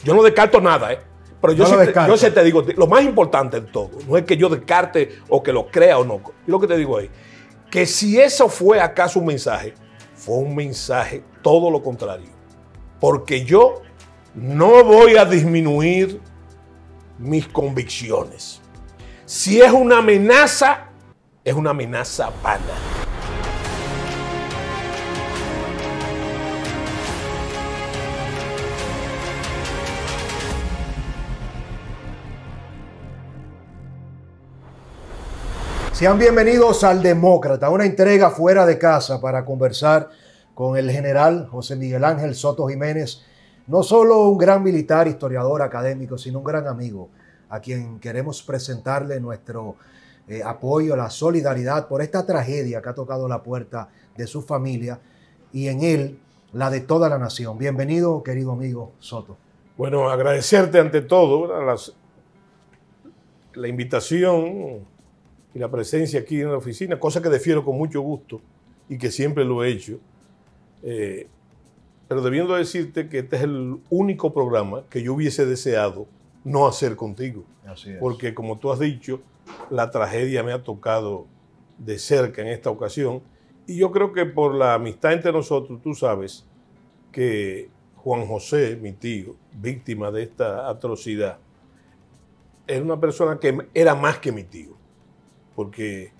Yo no descarto nada, ¿eh? Pero yo, No sí te digo, lo más importante en todo, no es que yo descarte o que lo crea o no. Yo lo que te digo es que si eso fue acaso un mensaje, fue un mensaje todo lo contrario. Porque yo no voy a disminuir mis convicciones. Si es una amenaza vana. Sean bienvenidos al Demócrata, una entrega fuera de casa para conversar con el general José Miguel Ángel Soto Jiménez, no solo un gran militar, historiador, académico, sino un gran amigo, a quien queremos presentarle nuestro apoyo, la solidaridad por esta tragedia que ha tocado la puerta de su familia y en él la de toda la nación. Bienvenido, querido amigo Soto. Bueno, agradecerte ante todo la invitación y la presencia aquí en la oficina, cosa que defiero con mucho gusto y que siempre lo he hecho. Pero debiendo decirte que este es el único programa que yo hubiese deseado no hacer contigo. Así es. Porque como tú has dicho, la tragedia me ha tocado de cerca en esta ocasión. Y yo creo que por la amistad entre nosotros, tú sabes que Juan José, mi tío, víctima de esta atrocidad, era una persona que era más que mi tío. Porque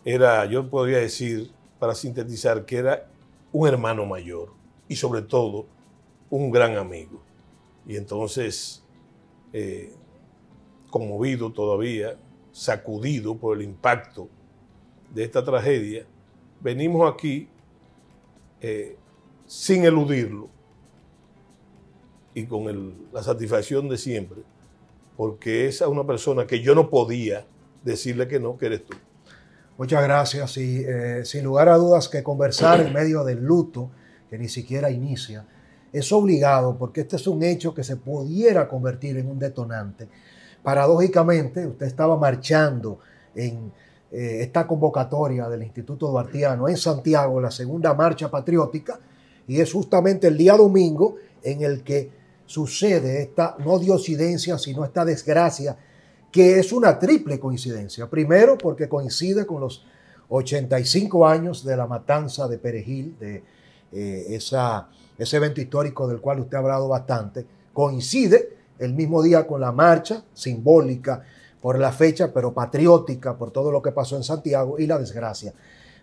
era, yo podría decir, para sintetizar, que era un hermano mayor y sobre todo un gran amigo. Y entonces, conmovido todavía, sacudido por el impacto de esta tragedia, venimos aquí sin eludirlo y con la satisfacción de siempre, porque es una persona que yo no podía decirle que no, que eres tú. Muchas gracias y sin lugar a dudas que conversar en medio del luto que ni siquiera inicia es obligado porque este es un hecho que se pudiera convertir en un detonante. Paradójicamente, usted estaba marchando en esta convocatoria del Instituto Duartiano en Santiago, la segunda marcha patriótica, y es justamente el día domingo en el que sucede esta no diosidencia, sino esta desgracia, que es una triple coincidencia. Primero, porque coincide con los 85 años de la matanza de Perejil, de ese evento histórico del cual usted ha hablado bastante. Coincide el mismo día con la marcha simbólica por la fecha, pero patriótica por todo lo que pasó en Santiago y la desgracia.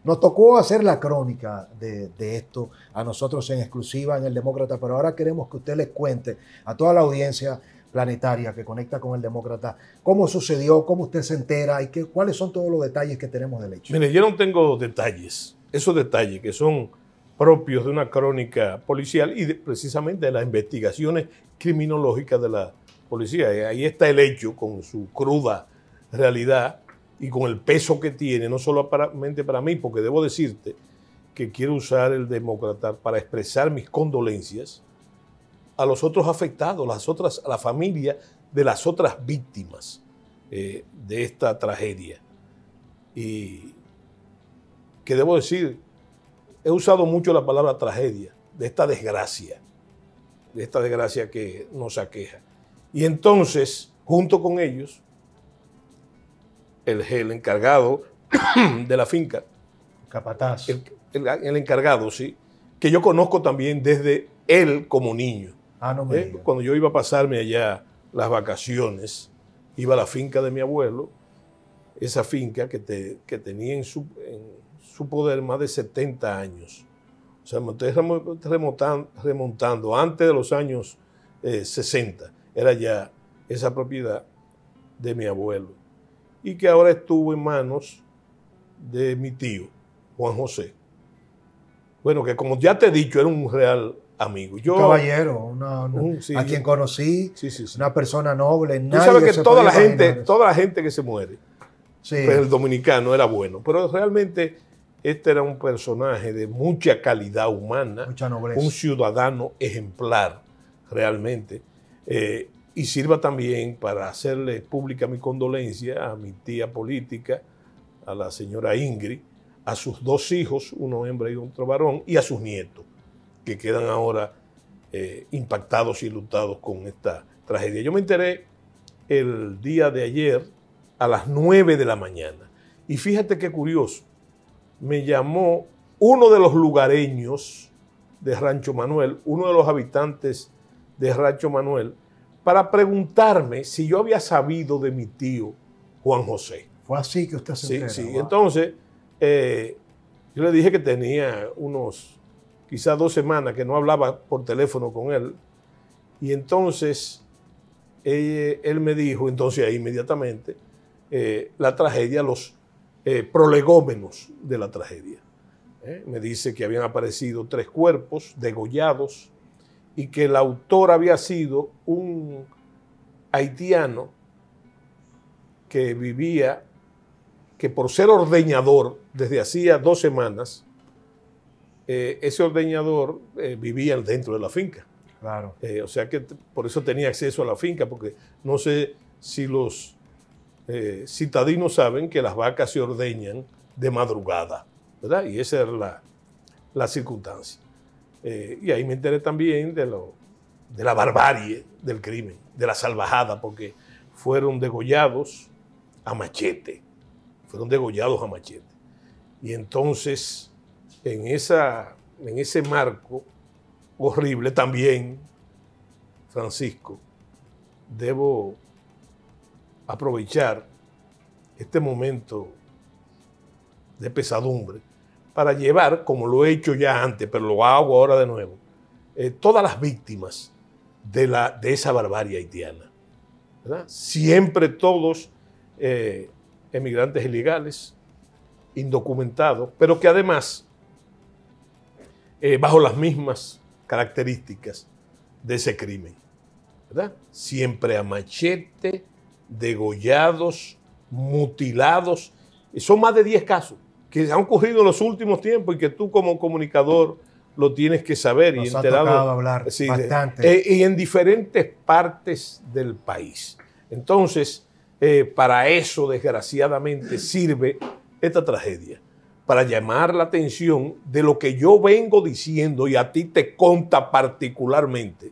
Nos tocó hacer la crónica de esto a nosotros en exclusiva en El Demócrata, pero ahora queremos que usted les cuente a toda la audiencia planetaria que conecta con El Demócrata cómo sucedió, cómo usted se entera y cuáles son todos los detalles que tenemos del hecho. Mire, yo no tengo detalles, esos detalles que son propios de una crónica policial y precisamente de las investigaciones criminológicas de la policía. Y ahí está el hecho con su cruda realidad y con el peso que tiene, no solamente para mí, porque debo decirte que quiero usar El Demócrata para expresar mis condolencias a los otros afectados, a la familia de las otras víctimas de esta tragedia. Y que debo decir, he usado mucho la palabra tragedia, de esta desgracia que nos aqueja. Y entonces, junto con ellos, el encargado de la finca, Capataz. el encargado, sí, que yo conozco también desde él como niño. No me diga. Cuando yo iba a pasarme allá las vacaciones, iba a la finca de mi abuelo, esa finca que tenía en su poder más de 70 años. O sea, me estoy remontando antes de los años 60, era ya esa propiedad de mi abuelo. Y que ahora estuvo en manos de mi tío, Juan José. Bueno, que como ya te he dicho, era un real amigo. Un caballero, sí, a quien conocí, sí. Una persona noble. Tú sabes que toda la gente que se muere, sí, pues el dominicano era bueno, pero realmente este era un personaje de mucha calidad humana, mucha nobleza, un ciudadano ejemplar realmente, y sirva también para hacerle pública mi condolencia a mi tía política, a la señora Ingrid, a sus dos hijos, uno hembra y otro varón, y a sus nietos, que quedan ahora impactados y enlutados con esta tragedia. Yo me enteré el día de ayer a las 9 de la mañana. Y fíjate qué curioso, me llamó uno de los lugareños de Rancho Manuel, uno de los habitantes de Rancho Manuel, para preguntarme si yo había sabido de mi tío Juan José. Fue así que usted se enteró. Sí. Wow. Entonces, yo le dije que tenía quizás 2 semanas que no hablaba por teléfono con él. Y entonces, él me dijo, entonces ahí inmediatamente, la tragedia, los prolegómenos de la tragedia. Me dice que habían aparecido 3 cuerpos degollados y que el autor había sido un haitiano que por ser ordeñador desde hacía 2 semanas, ese ordeñador vivía dentro de la finca. Claro. O sea que por eso tenía acceso a la finca, porque no sé si los citadinos saben que las vacas se ordeñan de madrugada, ¿verdad? Y esa era la circunstancia. Y ahí me enteré también de la barbarie del crimen, de la salvajada, porque fueron degollados a machete. Fueron degollados a machete. Y entonces, en ese marco horrible también, Francisco, debo aprovechar este momento de pesadumbre para llevar, como lo he hecho ya antes, pero lo hago ahora de nuevo, todas las víctimas de esa barbarie haitiana, ¿verdad? Siempre todos emigrantes ilegales, indocumentados, pero que además, bajo las mismas características de ese crimen, ¿verdad? Siempre a machete, degollados, mutilados. Y son más de 10 casos que han ocurrido en los últimos tiempos y que tú como comunicador lo tienes que saber. Nos y ha enterado, tocado hablar bastante. Y en diferentes partes del país. Entonces, para eso, desgraciadamente, sirve esta tragedia, para llamar la atención de lo que yo vengo diciendo y a ti te conta particularmente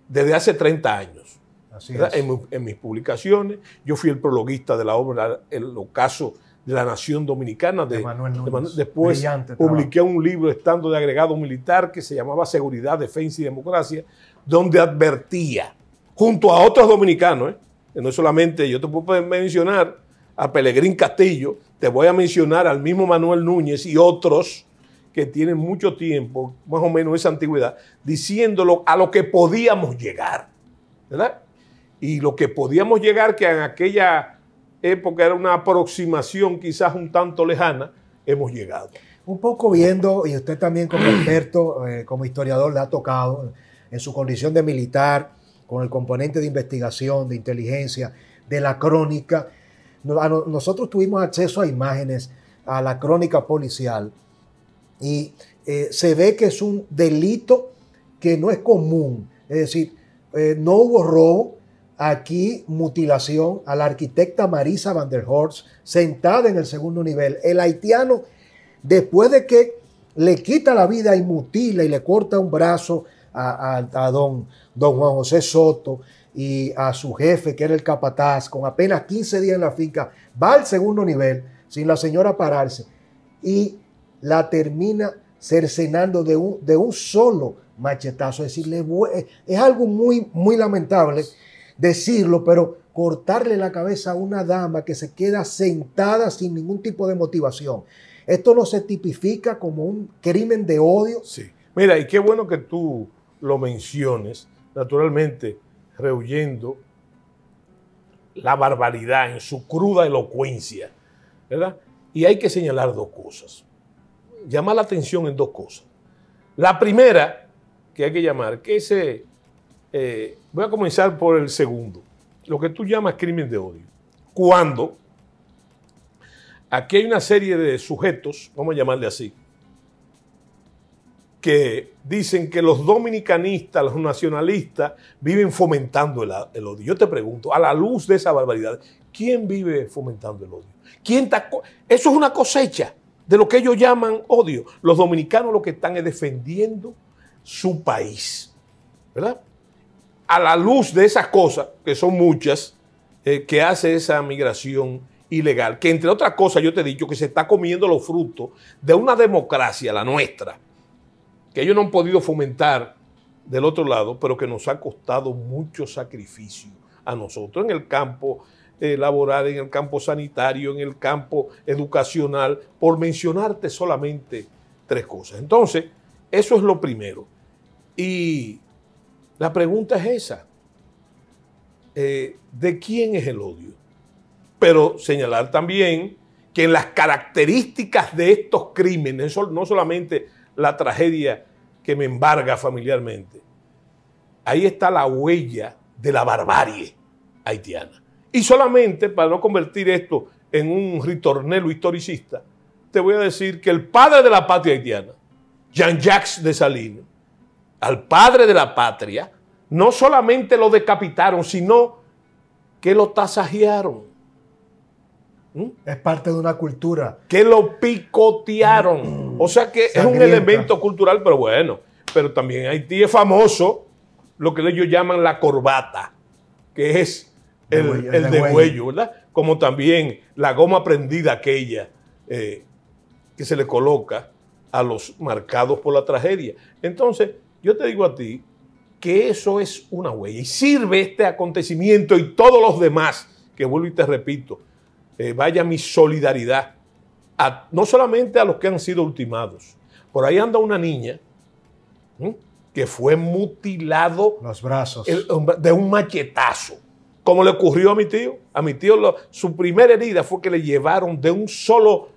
desde hace 30 años. Así es. En mis publicaciones, yo fui el prologuista de la obra El ocaso de la Nación Dominicana de Manuel Núñez. Después publiqué un libro estando de agregado militar que se llamaba Seguridad, Defensa y Democracia, donde advertía, junto a otros dominicanos, no es solamente, yo te puedo mencionar a Pelegrín Castillo, te voy a mencionar al mismo Manuel Núñez y otros que tienen mucho tiempo, más o menos esa antigüedad, diciéndolo a lo que podíamos llegar, ¿verdad? Y lo que podíamos llegar, que en aquella época era una aproximación quizás un tanto lejana, hemos llegado. Un poco viendo, y usted también como experto, como historiador, le ha tocado en su condición de militar, con el componente de investigación, de inteligencia, de la crónica. Nosotros tuvimos acceso a imágenes, a la crónica policial, y se ve que es un delito que no es común. Es decir, no hubo robo. Aquí, mutilación a la arquitecta Marisa Van der Horst, sentada en el segundo nivel. El haitiano, después de que le quita la vida y mutila y le corta un brazo a don Juan José Soto y a su jefe, que era el capataz, con apenas 15 días en la finca, va al segundo nivel sin la señora pararse y la termina cercenando de un solo machetazo. Es decir, es algo muy, muy lamentable decirlo, pero cortarle la cabeza a una dama que se queda sentada sin ningún tipo de motivación. Esto no se tipifica como un crimen de odio. Sí. Mira, y qué bueno que tú lo menciones, naturalmente rehuyendo la barbaridad en su cruda elocuencia, ¿verdad? Y hay que señalar 2 cosas. Llamar la atención en 2 cosas. La primera que hay que llamar, que voy a comenzar por el segundo, lo que tú llamas crimen de odio. Cuando aquí hay una serie de sujetos, vamos a llamarle así, que dicen que los dominicanistas, los nacionalistas, viven fomentando el odio. Yo te pregunto, a la luz de esa barbaridad, ¿quién vive fomentando el odio? Eso es una cosecha de lo que ellos llaman odio. Los dominicanos lo que están es defendiendo su país. ¿verdad? A la luz de esas cosas, que son muchas, que hace esa migración ilegal, que entre otras cosas yo te he dicho que se está comiendo los frutos de una democracia, la nuestra, que ellos no han podido fomentar del otro lado, pero que nos ha costado mucho sacrificio a nosotros en el campo laboral, en el campo sanitario, en el campo educacional, por mencionarte solamente 3 cosas. Entonces, eso es lo primero. Y la pregunta es esa. ¿De quién es el odio? Pero señalar también que en las características de estos crímenes, no solamente la tragedia que me embarga familiarmente, ahí está la huella de la barbarie haitiana. Y solamente, para no convertir esto en un ritornelo historicista, te voy a decir que el padre de la patria haitiana, Jean-Jacques Dessalines, al padre de la patria, no solamente lo decapitaron, sino que lo tasajearon. Es parte de una cultura. Que lo picotearon. O sea que es un elemento cultural, pero bueno. Pero también Haití es famoso, lo que ellos llaman la corbata, que es el degüello, ¿verdad? Como también la goma prendida aquella que se le coloca a los marcados por la tragedia. Entonces, yo te digo a ti que eso es una huella. Y sirve este acontecimiento y todos los demás, que vuelvo y te repito, vaya mi solidaridad, no solamente a los que han sido ultimados. Por ahí anda una niña que fue mutilado los brazos de un machetazo, como le ocurrió a mi tío. A mi tío su primera herida fue que le llevaron de un solo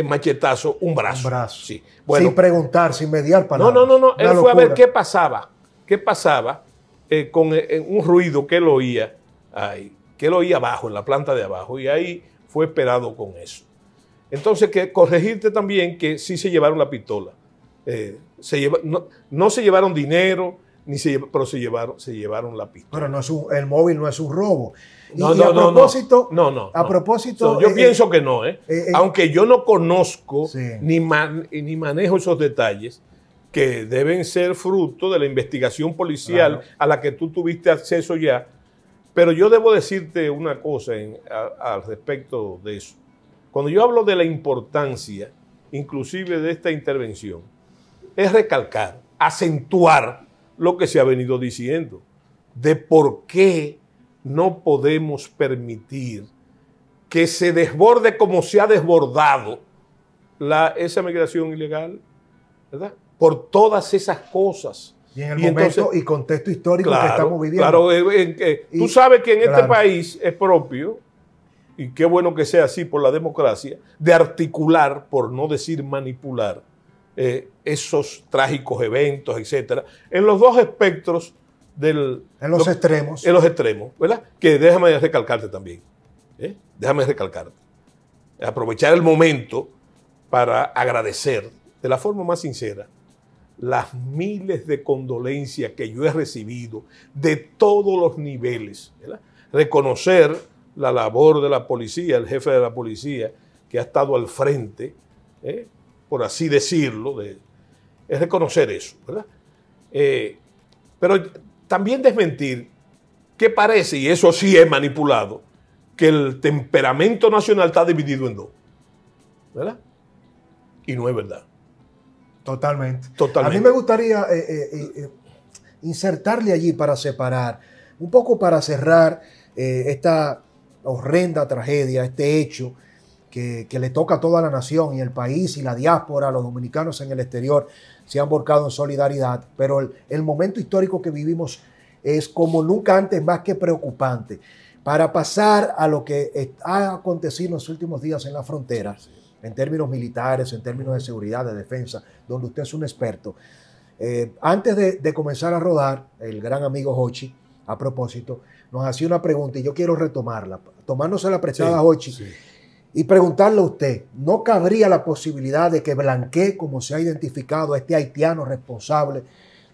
machetazo un brazo. Un brazo. Sí. Bueno, sin preguntar, sin mediar palabras. No. Él fue a ver qué pasaba. ¿Qué pasaba con un ruido que él oía ahí, que él oía abajo, en la planta de abajo? Y ahí fue esperado con eso. Entonces, que corregirte también que sí se llevaron la pistola. No se llevaron dinero, pero se llevaron la pistola. Pero el móvil no es un robo. No. A propósito, yo pienso que no, aunque yo no conozco ni manejo esos detalles que deben ser fruto de la investigación policial a la que tú tuviste acceso ya. Pero yo debo decirte una cosa al respecto de eso. Cuando yo hablo de la importancia, inclusive de esta intervención, es recalcar, acentuar lo que se ha venido diciendo, de por qué no podemos permitir que se desborde como se ha desbordado esa migración ilegal, ¿verdad? Por todas esas cosas. Y en el momento y contexto histórico que estamos viviendo. Claro, tú sabes que en este país es propio, y qué bueno que sea así por la democracia, de articular, por no decir manipular, esos trágicos eventos, etcétera, en los dos espectros en los extremos. En los extremos, ¿verdad? Que déjame recalcarte también. Déjame recalcarte. Aprovechar el momento para agradecer de la forma más sincera las miles de condolencias que yo he recibido de todos los niveles, ¿verdad? Reconocer la labor de la policía, el jefe de la policía que ha estado al frente, por así decirlo, es reconocer eso, ¿verdad? Pero también desmentir que parece, y eso sí es manipulado, que el temperamento nacional está dividido en dos, ¿verdad? Y no es verdad. Totalmente. A mí me gustaría insertarle allí para separar, un poco para cerrar esta horrenda tragedia, este hecho que le toca a toda la nación y el país y la diáspora, los dominicanos en el exterior se han volcado en solidaridad, pero el momento histórico que vivimos es como nunca antes más que preocupante. Para pasar a lo que ha acontecido en los últimos días en la frontera, en términos militares, en términos de seguridad, de defensa, donde usted es un experto. Antes de comenzar a rodar, el gran amigo Hochi, a propósito, nos hacía una pregunta y yo quiero retomarla, tomándose la prestada Hochi y preguntarle a usted, ¿no cabría la posibilidad de que blanquee, como se ha identificado, a este haitiano responsable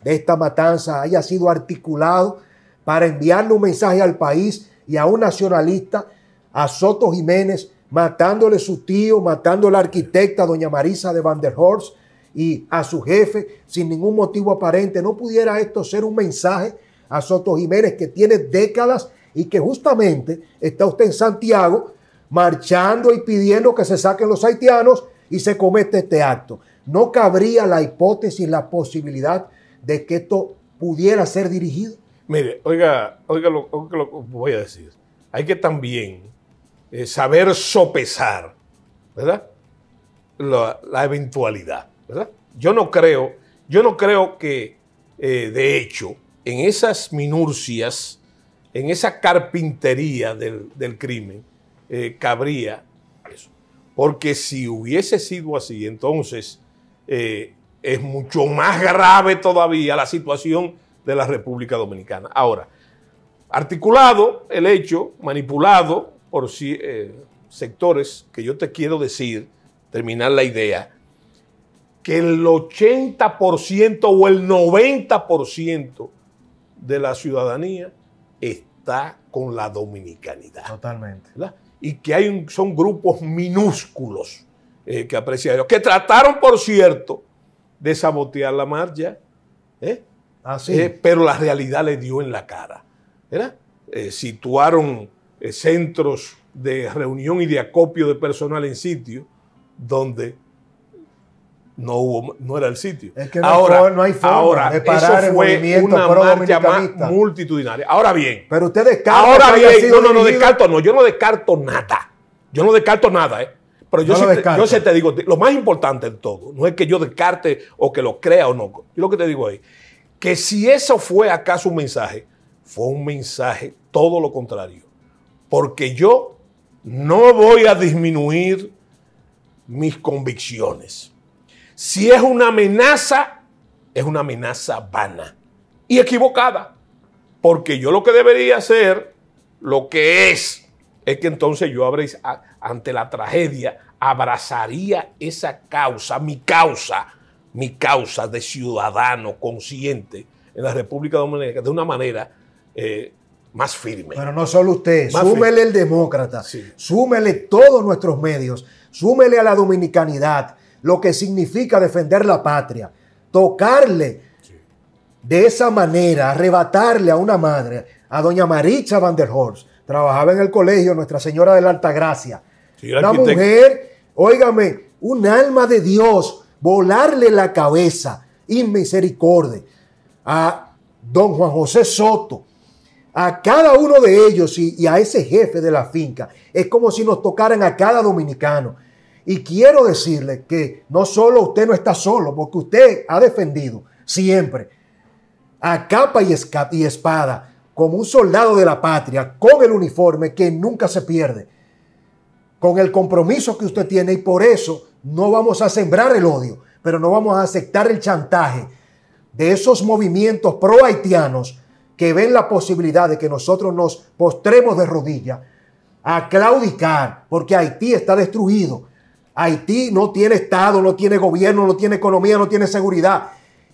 de esta matanza, haya sido articulado para enviarle un mensaje al país y a un nacionalista, a Soto Jiménez, matándole su tío, matando a la arquitecta doña Marisa de Van der Horst y a su jefe sin ningún motivo aparente. ¿No pudiera esto ser un mensaje a Soto Jiménez, que tiene décadas y que justamente está usted en Santiago marchando y pidiendo que se saquen los haitianos y se comete este acto? ¿No cabría la hipótesis, la posibilidad de que esto pudiera ser dirigido? Mire, oiga lo que voy a decir. Hay que también saber sopesar, ¿verdad?, la eventualidad, ¿verdad? Yo no creo que, de hecho, en esas minucias, en esa carpintería del crimen, cabría eso. Porque si hubiese sido así, entonces es mucho más grave todavía la situación de la República Dominicana. Ahora, articulado el hecho, manipulado por sectores que yo te quiero decir, terminar la idea, que el 80% o el 90% de la ciudadanía está con la dominicanidad. Totalmente. ¿Verdad? Y que son grupos minúsculos que aprecian ellos, que trataron, por cierto, de sabotear la marcha, pero la realidad le dio en la cara, ¿verdad? Situaron centros de reunión y de acopio de personal en sitios donde no era el sitio. Es que no hay forma de parar el movimiento una marcha más multitudinaria. Ahora bien. Pero usted descarta. Ahora bien, yo no descarto nada. Yo no descarto nada, Pero yo sí te digo, lo más importante de todo, no es que yo descarte o que lo crea o no. Yo lo que te digo es que si eso fue acaso un mensaje, fue un mensaje todo lo contrario. Porque yo no voy a disminuir mis convicciones. Si es una amenaza vana y equivocada. Porque yo lo que debería hacer, lo que es que entonces yo ante la tragedia abrazaría esa causa, mi causa de ciudadano consciente en la República Dominicana de una manera más firme. Pero no solo usted, súmele el demócrata, sí, súmele todos nuestros medios, súmele a la dominicanidad, lo que significa defender la patria, tocarle de esa manera, arrebatarle a una madre, a doña Maritza Van der Horst, trabajaba en el colegio Nuestra Señora de la Altagracia, sí, una mujer, óigame, un alma de Dios, volarle la cabeza, inmisericordia, a don Juan José Soto, a cada uno de ellos y a ese jefe de la finca, es como si nos tocaran a cada dominicano. Y quiero decirle que no solo usted no está solo, porque usted ha defendido siempre a capa y espada como un soldado de la patria, con el uniforme que nunca se pierde, con el compromiso que usted tiene, y por eso no vamos a sembrar el odio, pero no vamos a aceptar el chantaje de esos movimientos pro haitianos que ven la posibilidad de que nosotros nos postremos de rodillas a claudicar, porque Haití está destruido. Haití no tiene Estado, no tiene gobierno, no tiene economía, no tiene seguridad.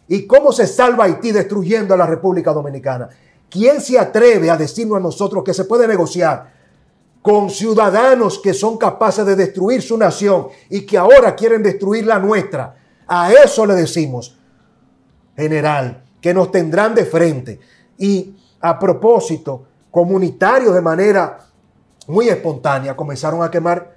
¿Y cómo se salva Haití destruyendo a la República Dominicana? ¿Quién se atreve a decirnos a nosotros que se puede negociar con ciudadanos que son capaces de destruir su nación y que ahora quieren destruir la nuestra? A eso le decimos, general, que nos tendrán de frente. Y a propósito, comunitarios de manera muy espontánea comenzaron a quemar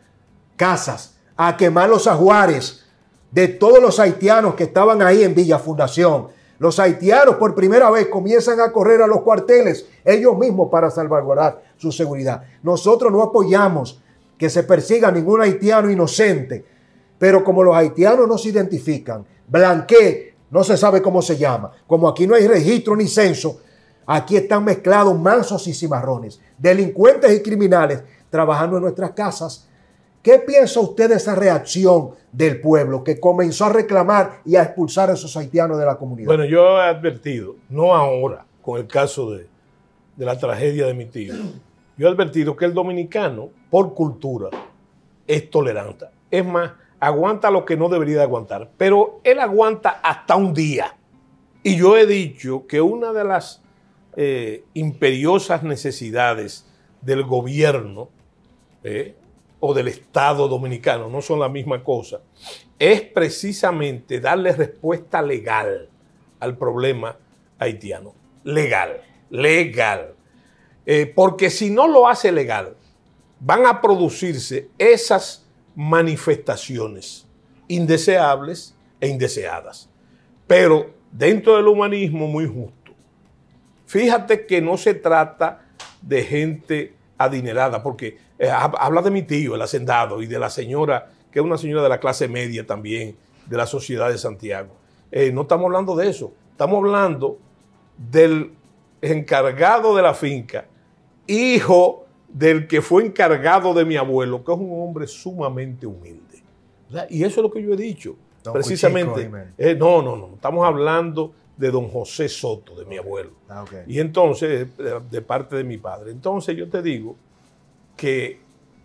casas, a quemar los ajuares de todos los haitianos que estaban ahí en Villa Fundación. Los haitianos por primera vez comienzan a correr a los cuarteles ellos mismos para salvaguardar su seguridad. Nosotros no apoyamos que se persiga a ningún haitiano inocente, pero como los haitianos no se identifican, Blanqué no se sabe cómo se llama, como aquí no hay registro ni censo, aquí están mezclados mansos y cimarrones, delincuentes y criminales trabajando en nuestras casas. ¿Qué piensa usted de esa reacción del pueblo que comenzó a reclamar y a expulsar a esos haitianos de la comunidad? Bueno, yo he advertido, no ahora, con el caso de la tragedia de mi tío, yo he advertido que el dominicano, por cultura, es tolerante. Es más, aguanta lo que no debería de aguantar, pero él aguanta hasta un día. Y yo he dicho que una de las imperiosas necesidades del gobierno o del Estado dominicano, no son la misma cosa, es precisamente darle respuesta legal al problema haitiano. Legal. Porque si no lo hace legal, van a producirse esas manifestaciones indeseables e indeseadas. Pero dentro del humanismo muy justo. Fíjate que no se trata de gente adinerada, porque habla de mi tío, el hacendado, y de la señora, que es una señora de la clase media también, de la sociedad de Santiago. No estamos hablando de eso, estamos hablando del encargado de la finca, hijo del que fue encargado de mi abuelo, que es un hombre sumamente humilde. Y eso es lo que yo he dicho. Don precisamente. No, estamos hablando de don José Soto, de mi abuelo. Okay. Y entonces, de parte de mi padre. Entonces yo te digo que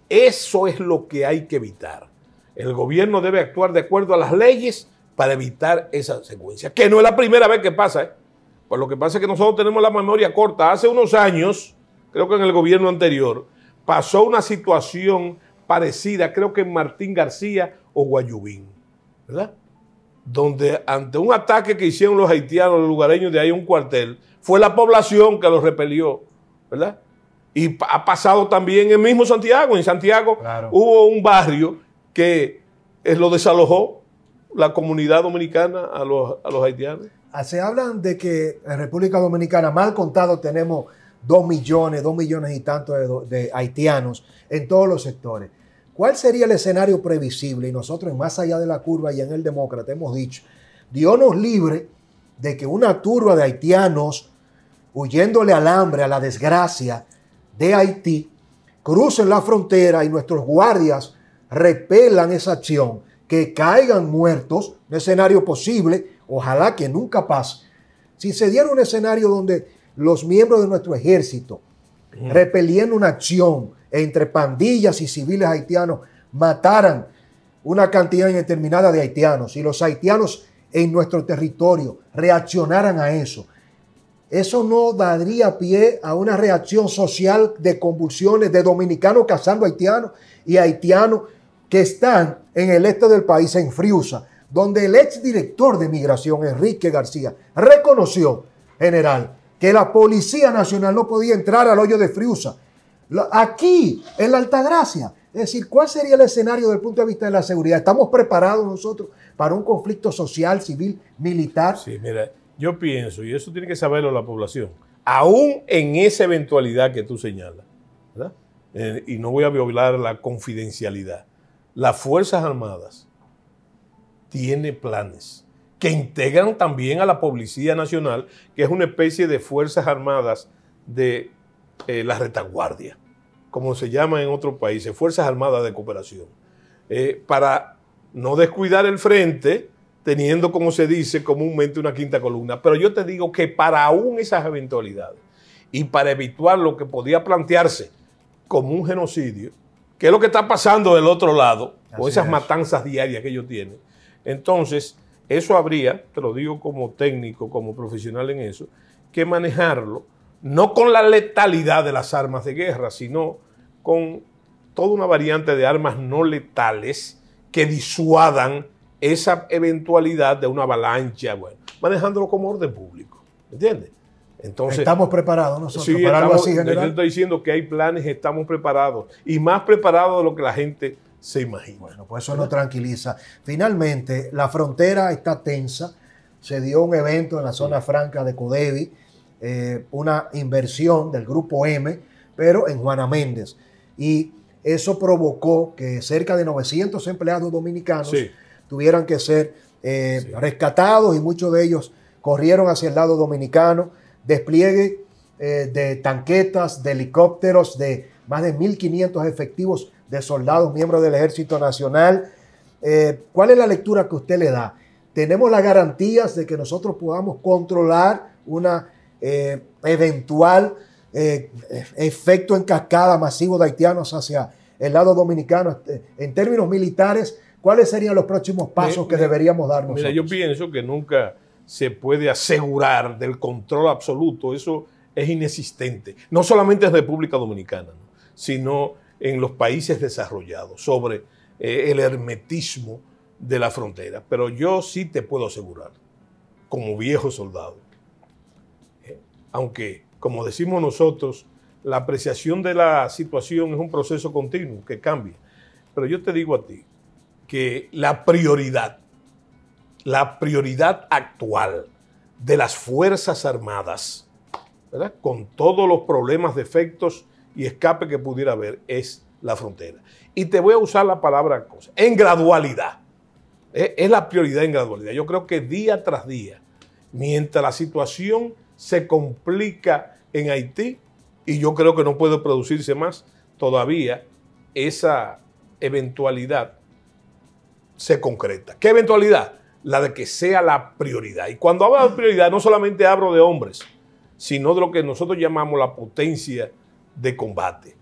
eso es lo que hay que evitar. El gobierno debe actuar de acuerdo a las leyes para evitar esa secuencia, que no es la primera vez que pasa. Pues lo que pasa es que nosotros tenemos la memoria corta. Hace unos años, creo que en el gobierno anterior, pasó una situación parecida, creo que en Martín García o Guayubín, ¿verdad? Donde ante un ataque que hicieron los haitianos, los lugareños de ahí, un cuartel, fue la población que los repelió, ¿verdad? Y ha pasado también en mismo Santiago. En Santiago claro, hubo un barrio que lo desalojó la comunidad dominicana a los haitianos. Se hablan de que en República Dominicana, mal contado, tenemos 2 millones y tantos de haitianos en todos los sectores. ¿Cuál sería el escenario previsible? Y nosotros, en Más Allá de la Curva y en El Demócrata, hemos dicho, Dios nos libre de que una turba de haitianos, huyéndole al hambre, a la desgracia de Haití, crucen la frontera y nuestros guardias repelan esa acción, que caigan muertos, un escenario posible, ojalá que nunca pase. Si se diera un escenario donde los miembros de nuestro ejército, repeliendo una acción entre pandillas y civiles haitianos, mataran una cantidad indeterminada de haitianos y los haitianos en nuestro territorio reaccionaran a eso, eso no daría pie a una reacción social de convulsiones de dominicanos cazando haitianos y haitianos que están en el este del país, en Friusa, donde el exdirector de Migración, Enrique García, reconoció, general, que la Policía Nacional no podía entrar al hoyo de Friusa. Aquí, en la Altagracia. Es decir, ¿cuál sería el escenario desde el punto de vista de la seguridad? ¿Estamos preparados nosotros para un conflicto social, civil, militar? Sí, mira, yo pienso, y eso tiene que saberlo la población, aún en esa eventualidad que tú señalas, ¿verdad? Y no voy a violar la confidencialidad, las Fuerzas Armadas tienen planes que integran también a la Policía Nacional, que es una especie de Fuerzas Armadas de la retaguardia, como se llama en otros países, Fuerzas Armadas de Cooperación, para no descuidar el frente, teniendo, como se dice comúnmente, una quinta columna. Pero yo te digo que para aún esas eventualidades y para evitar lo que podía plantearse como un genocidio, que es lo que está pasando del otro lado, o esas matanzas diarias que ellos tienen, entonces eso habría, te lo digo como técnico, como profesional en eso, que manejarlo no con la letalidad de las armas de guerra, sino con toda una variante de armas no letales que disuadan esa eventualidad de una avalancha, bueno, manejándolo como orden público, ¿entiendes? Entonces, ¿estamos preparados nosotros sí, para algo así, general? Yo estoy diciendo que hay planes, estamos preparados, y más preparados de lo que la gente se imagina. Bueno, pues eso nos tranquiliza. Finalmente, la frontera está tensa, se dio un evento en la zona franca de Codevi, una inversión del Grupo M, pero en Juana Méndez. Y eso provocó que cerca de 900 empleados dominicanos tuvieran que ser rescatados y muchos de ellos corrieron hacia el lado dominicano. Despliegue de tanquetas, de helicópteros, de más de 1.500 efectivos de soldados, miembros del Ejército Nacional. ¿Cuál es la lectura que usted le da? ¿Tenemos las garantías de que nosotros podamos controlar una eventual efecto en cascada masivo de haitianos hacia el lado dominicano? En términos militares, ¿cuáles serían los próximos pasos que deberíamos dar nosotros? Mira, yo pienso que nunca se puede asegurar del control absoluto. Eso es inexistente. No solamente en República Dominicana, ¿no?, sino en los países desarrollados sobre el hermetismo de la frontera. Pero yo sí te puedo asegurar, como viejo soldado, aunque, como decimos nosotros, la apreciación de la situación es un proceso continuo que cambia. Pero yo te digo a ti que la prioridad actual de las Fuerzas Armadas, ¿verdad?, con todos los problemas, defectos y escape que pudiera haber, es la frontera. Y te voy a usar la palabra cosa, en gradualidad. Es la prioridad en gradualidad. Yo creo que día tras día, mientras la situación se complica en Haití, y yo creo que no puede producirse más, todavía esa eventualidad se concreta. ¿Qué eventualidad? La de que sea la prioridad. Y cuando hablo de prioridad, no solamente hablo de hombres, sino de lo que nosotros llamamos la potencia de combate.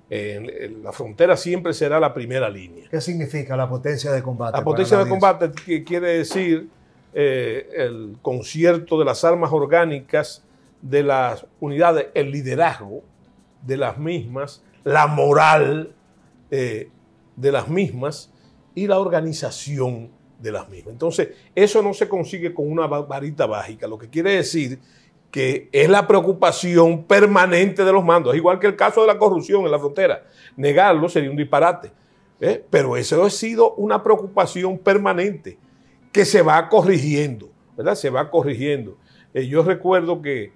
La frontera siempre será la primera línea. ¿Qué significa la potencia de combate? La potencia de combate quiere decir el concierto de las armas orgánicas de las unidades, el liderazgo de las mismas, la moral de las mismas y la organización de las mismas. Entonces, eso no se consigue con una varita mágica, lo que quiere decir que es la preocupación permanente de los mandos, igual que el caso de la corrupción en la frontera. Negarlo sería un disparate, pero eso ha sido una preocupación permanente que se va corrigiendo, ¿verdad? Se va corrigiendo. Yo recuerdo que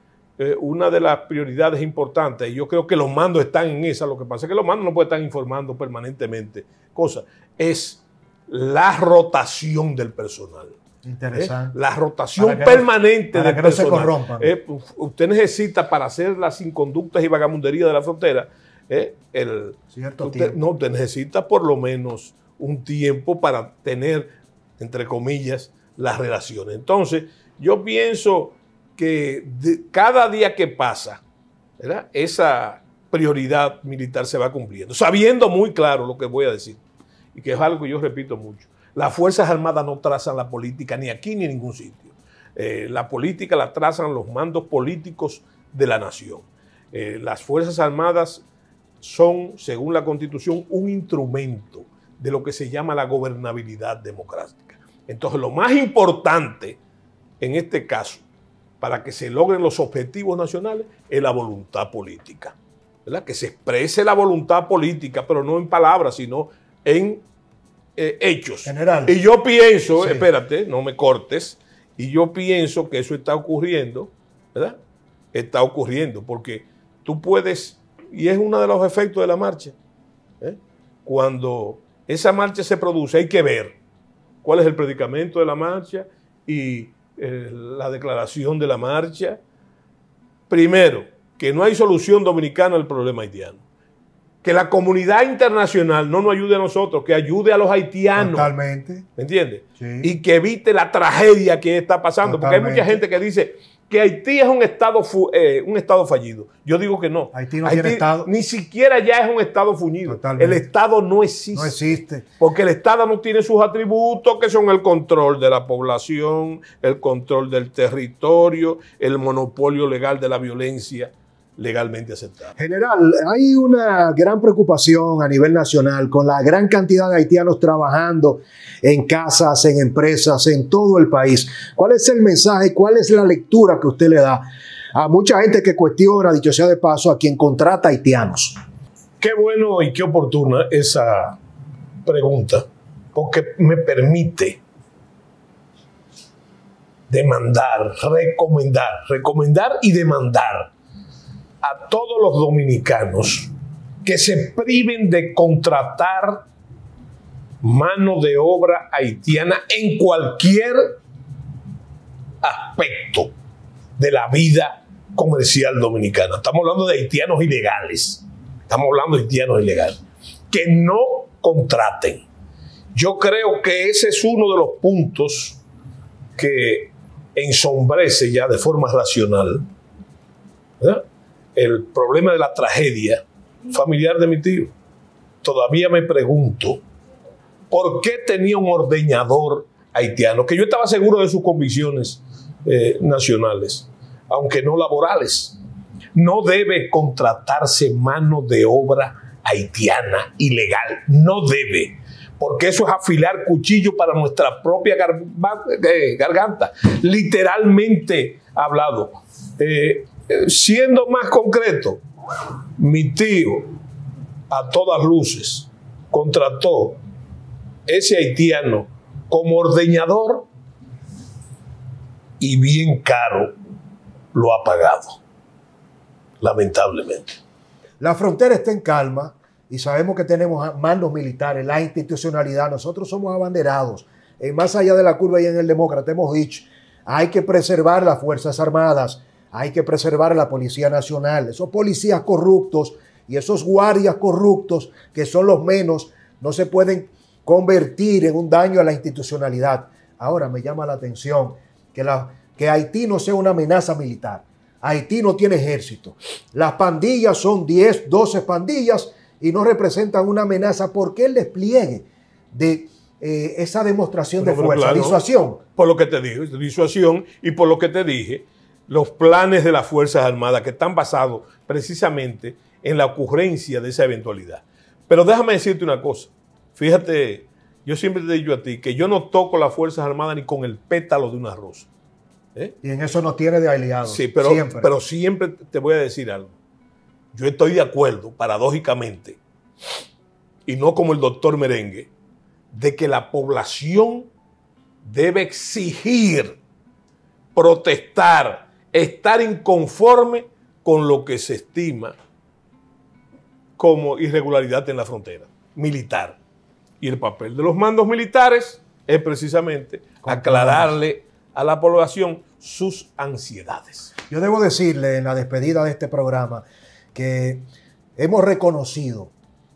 una de las prioridades importantes, y yo creo que los mandos están en esa, lo que pasa es que los mandos no pueden estar informando permanentemente cosas, es la rotación del personal. Interesante. La rotación permanente del personal. Para que no se corrompan. Usted necesita, para hacer las inconductas y vagamunderías de la frontera, usted necesita por lo menos un tiempo para tener, entre comillas, las relaciones. Entonces, yo pienso que cada día que pasa, ¿verdad?, esa prioridad militar se va cumpliendo, sabiendo muy claro lo que voy a decir, y que es algo que yo repito mucho. Las Fuerzas Armadas no trazan la política ni aquí ni en ningún sitio. La política la trazan los mandos políticos de la nación. Las Fuerzas Armadas son, según la Constitución, un instrumento de lo que se llama la gobernabilidad democrática. Entonces, lo más importante en este caso, para que se logren los objetivos nacionales, es la voluntad política, ¿verdad? Que se exprese la voluntad política, pero no en palabras, sino en hechos. General. Y yo pienso, sí, espérate, no me cortes, y yo pienso que eso está ocurriendo, ¿verdad? Está ocurriendo, porque tú puedes, y es uno de los efectos de la marcha, cuando esa marcha se produce, hay que ver cuál es el predicamento de la marcha y la declaración de la marcha. Primero, que no hay solución dominicana al problema haitiano. Que la comunidad internacional no nos ayude a nosotros, que ayude a los haitianos. Totalmente. ¿Me entiendes? Sí. Y que evite la tragedia que está pasando. Totalmente. Porque hay mucha gente que dice que Haití es un estado fallido. Yo digo que no. Haití no tiene estado. Ni siquiera ya es un estado fallido. Totalmente. El estado no existe. No existe. Porque el estado no tiene sus atributos, que son el control de la población, el control del territorio, el monopolio legal de la violencia legalmente aceptable. General, hay una gran preocupación a nivel nacional con la gran cantidad de haitianos trabajando en casas, en empresas, en todo el país. ¿Cuál es el mensaje, cuál es la lectura que usted le da a mucha gente que cuestiona, dicho sea de paso, a quien contrata haitianos? Qué bueno y qué oportuna esa pregunta, porque me permite demandar, recomendar y demandar a todos los dominicanos que se priven de contratar mano de obra haitiana en cualquier aspecto de la vida comercial dominicana. Estamos hablando de haitianos ilegales. Que no contraten. Yo creo que ese es uno de los puntos que ensombrece ya de forma racional, ¿verdad?, el problema de la tragedia familiar de mi tío. Todavía me pregunto por qué tenía un ordeñador haitiano, que yo estaba seguro de sus convicciones nacionales, aunque no laborales. No debe contratarse mano de obra haitiana ilegal. No debe, porque eso es afilar cuchillo para nuestra propia garganta, literalmente hablado. Siendo más concreto, mi tío, a todas luces, contrató ese haitiano como ordeñador y bien caro lo ha pagado, lamentablemente. La frontera está en calma y sabemos que tenemos mandos militares, la institucionalidad. Nosotros somos abanderados. Más allá de la curva y en el Demócrata hemos dicho, hay que preservar las Fuerzas Armadas, hay que preservar la Policía Nacional. Esos policías corruptos y esos guardias corruptos, que son los menos, no se pueden convertir en un daño a la institucionalidad. Ahora me llama la atención que Haití no sea una amenaza militar. Haití no tiene ejército. Las pandillas son 10, 12 pandillas y no representan una amenaza. ¿Por qué el despliegue de esa demostración de fuerza? Claro, disuasión. Por lo que te dije, disuasión, y por lo que te dije, los planes de las Fuerzas Armadas que están basados precisamente en la ocurrencia de esa eventualidad. Pero déjame decirte una cosa. Fíjate, yo siempre te he dicho a ti que yo no toco las Fuerzas Armadas ni con el pétalo de una rosa. Y en eso no tiene de aliados. Sí, pero siempre te voy a decir algo. Yo estoy de acuerdo, paradójicamente, y no como el doctor Merengue, de que la población debe exigir, protestar, estar inconforme con lo que se estima como irregularidad en la frontera militar. Y el papel de los mandos militares es precisamente aclararle a la población sus ansiedades. Yo debo decirle en la despedida de este programa que hemos reconocido,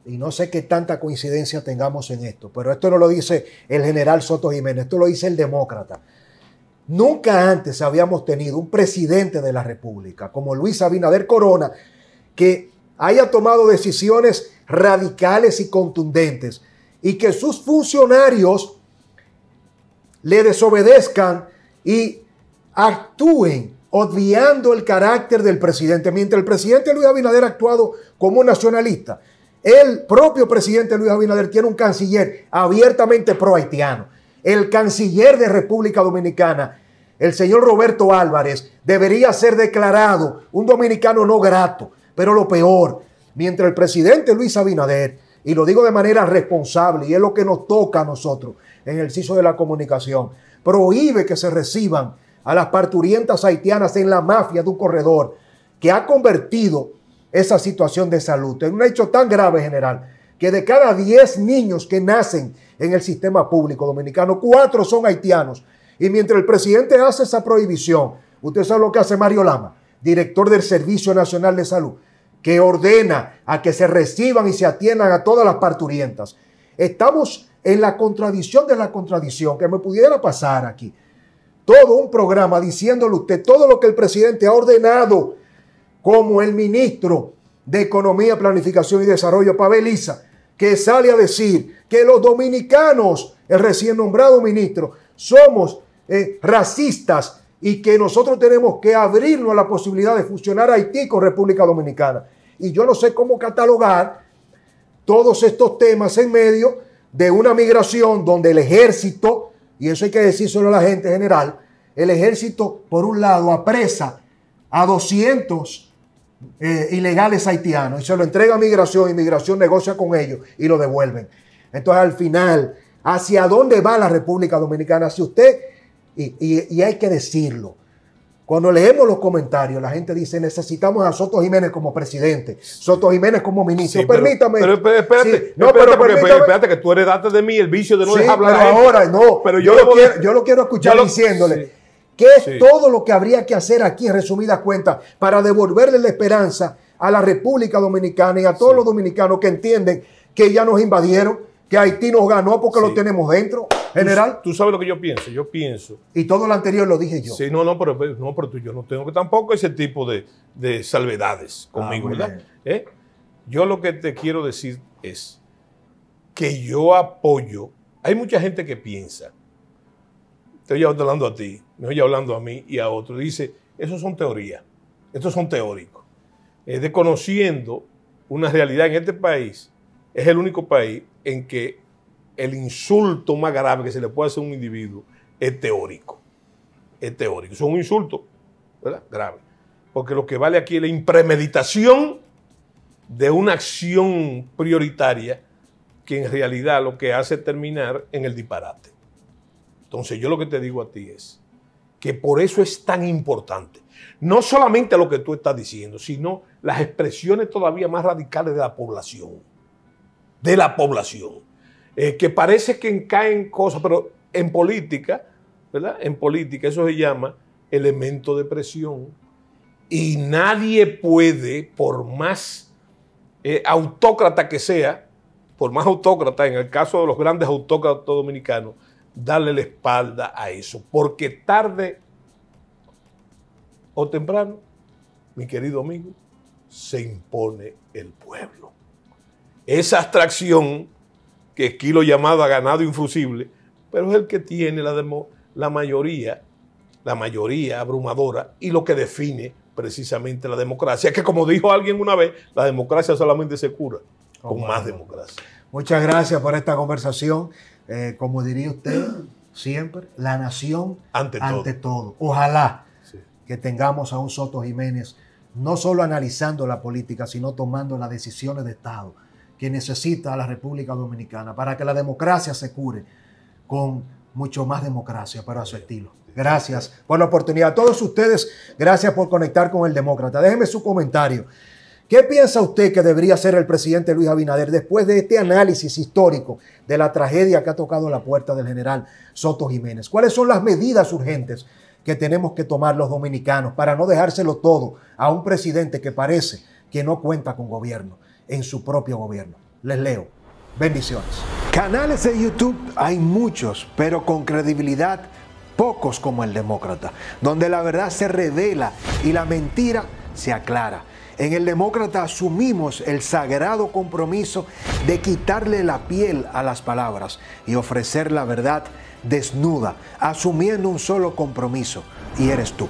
y no sé qué tanta coincidencia tengamos en esto, pero esto no lo dice el general Soto Jiménez, esto lo dice el Demócrata. Nunca antes habíamos tenido un presidente de la República como Luis Abinader Corona que haya tomado decisiones radicales y contundentes y que sus funcionarios le desobedezcan y actúen obviando el carácter del presidente. Mientras el presidente Luis Abinader ha actuado como un nacionalista, el propio presidente Luis Abinader tiene un canciller abiertamente pro-haitiano. El canciller de República Dominicana, el señor Roberto Álvarez, debería ser declarado un dominicano no grato. Pero lo peor, mientras el presidente Luis Abinader, y lo digo de manera responsable, y es lo que nos toca a nosotros en el ejercicio de la comunicación, prohíbe que se reciban a las parturientas haitianas en la mafia de un corredor que ha convertido esa situación de salud en un hecho tan grave, general, que de cada 10 niños que nacen en el sistema público dominicano, 4 son haitianos. Y mientras el presidente hace esa prohibición, usted sabe lo que hace Mario Lama, director del Servicio Nacional de Salud, que ordena a que se reciban y se atiendan a todas las parturientas. Estamos en la contradicción de la contradicción, que me pudiera pasar aquí todo un programa diciéndole a usted todo lo que el presidente ha ordenado, como el ministro de Economía, Planificación y Desarrollo, Pavel Issa, que sale a decir que los dominicanos, el recién nombrado ministro, somos racistas y que nosotros tenemos que abrirnos a la posibilidad de fusionar Haití con República Dominicana. Y yo no sé cómo catalogar todos estos temas en medio de una migración donde el ejército, y eso hay que decírselo a la gente general, el ejército, por un lado, apresa a 200 ilegales haitianos y se lo entrega a migración y migración negocia con ellos y lo devuelven. Entonces, al final, ¿hacia dónde va la República Dominicana? Si usted, y hay que decirlo, cuando leemos los comentarios, la gente dice, necesitamos a Soto Jiménez como presidente, Soto Jiménez como ministro. Sí, permítame. Pero espérate, sí, no, espérate, que tú heredaste de mí el vicio de no dejar hablar pero a ahora no. Pero yo lo quiero escuchar diciéndole que es todo lo que habría que hacer aquí en resumidas cuentas para devolverle la esperanza a la República Dominicana y a todos los dominicanos que entienden que ya nos invadieron, que Haití nos ganó porque lo tenemos dentro. General, tú sabes lo que yo pienso. Yo pienso. Y todo lo anterior lo dije yo. Sí, pero yo no tengo que tampoco ese tipo de salvedades conmigo, ¿verdad? Yo lo que te quiero decir es que yo apoyo. Hay mucha gente que piensa, estoy hablando a ti, me oye hablando a mí y a otros, dice, esos son teorías, estos son teóricos, desconociendo una realidad en este país, es el único país en que el insulto más grave que se le puede hacer a un individuo es teórico. Es teórico. Eso es un insulto, ¿verdad? Grave. Porque lo que vale aquí es la impremeditación de una acción prioritaria que en realidad lo que hace es terminar en el disparate. Entonces yo lo que te digo a ti es que por eso es tan importante, no solamente lo que tú estás diciendo, sino las expresiones todavía más radicales de la población. De la población. Que parece que caen cosas, pero en política, ¿verdad? En política eso se llama elemento de presión. Y nadie puede, por más autócrata que sea, por más autócrata, en el caso de los grandes autócratas dominicanos, darle la espalda a eso. Porque tarde o temprano, mi querido amigo, se impone el pueblo. Esa abstracción que Esquilo llamaba ganado infusible, pero es el que tiene la mayoría abrumadora y lo que define precisamente la democracia, que como dijo alguien una vez, la democracia solamente se cura con más democracia. Muchas gracias por esta conversación. Como diría usted siempre, la nación ante todo. Ojalá que tengamos a un Soto Jiménez no solo analizando la política, sino tomando las decisiones de Estado que necesita la República Dominicana para que la democracia se cure con mucho más democracia, pero a su estilo. Gracias por la oportunidad. A todos ustedes, gracias por conectar con El Demócrata. Déjeme su comentario. ¿Qué piensa usted que debería hacer el presidente Luis Abinader después de este análisis histórico de la tragedia que ha tocado la puerta del general Soto Jiménez? ¿Cuáles son las medidas urgentes que tenemos que tomar los dominicanos para no dejárselo todo a un presidente que parece que no cuenta con gobierno en su propio gobierno? Les leo. Bendiciones. Canales de YouTube hay muchos, pero con credibilidad pocos como El Demócrata, donde la verdad se revela y la mentira se aclara. En El Demócrata asumimos el sagrado compromiso de quitarle la piel a las palabras y ofrecer la verdad desnuda, asumiendo un solo compromiso, y eres tú.